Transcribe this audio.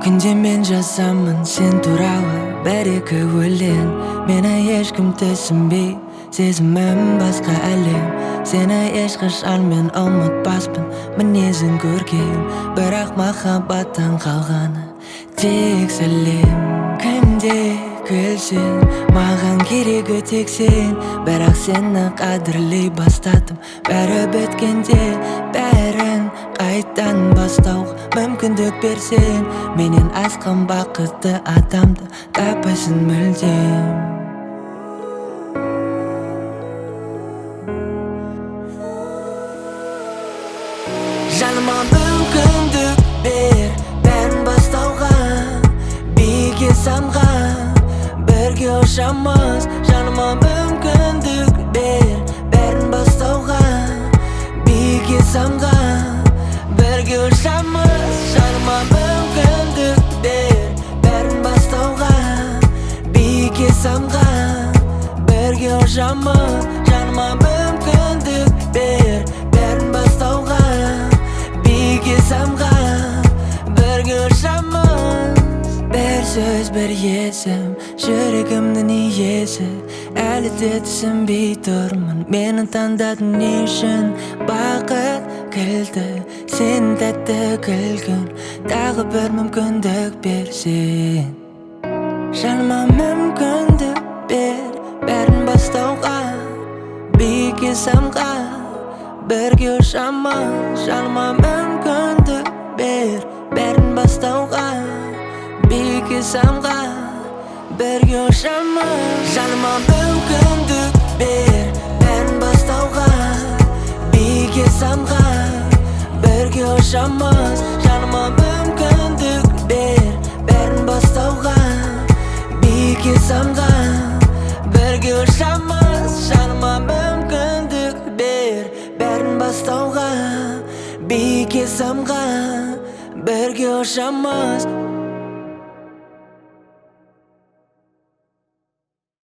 Күнде мен жазамын сен туралы бір-екі өлең. Мені ешкім түсінбей, сезімім басқа әлем. Сені ешқашан мен ұмытпаспын, мінезің көркем. Бірақ махаббаттан қалғаны тек сәлем. Күнде күлсін, маған керегі тек сен. Бірақ сені қадірлей бастадым, бәрі біткенде бәрін қайттан бастауға мүмкіндік берсең. Менен асқан бақытты адамды таппайсың мүлдем. Жаныма мүмкіндік бер, бәрін бастауға. Биікке самған, бірге ұшамыз. Жаныма мүмкіндік бер, бәрін бастауға. Биікке самған, бірге ұшамыз. Жаныма мүмкіндік бер, бәрін бастауға. Биікке самған, бірге ұшамыз. Жаныма мүмкіндік бер, бәрін бастауға. Биікке самған, бірге ұшамыз. Бір сөз, бір есім, жүрегімнің иесі. Әлі де түсінбей тұрмын, мені таңдадың не үшін? Бақыт кілті, сен тәтті күлгін. Тағы бір мүмкіндік берсең. Жаныма мүмкіндік бер, бәрін бастауға. Биікке самған, бірге ұшамыз. Жаныма мүмкіндік бер, бәрін бастауға. Биікке самған, бірге ұшамыз. Жаныма мүмкіндік бер, бәрін бастауға. Биікке самған, бірге ұшамыз. Жаныма мүмкіндік бер, бәрін бастауға. Биікке самған, бірге ұшамыз. Жаныма мүмкіндік бер, бәрін бастауға. Биікке самған, бірге ұшамыз.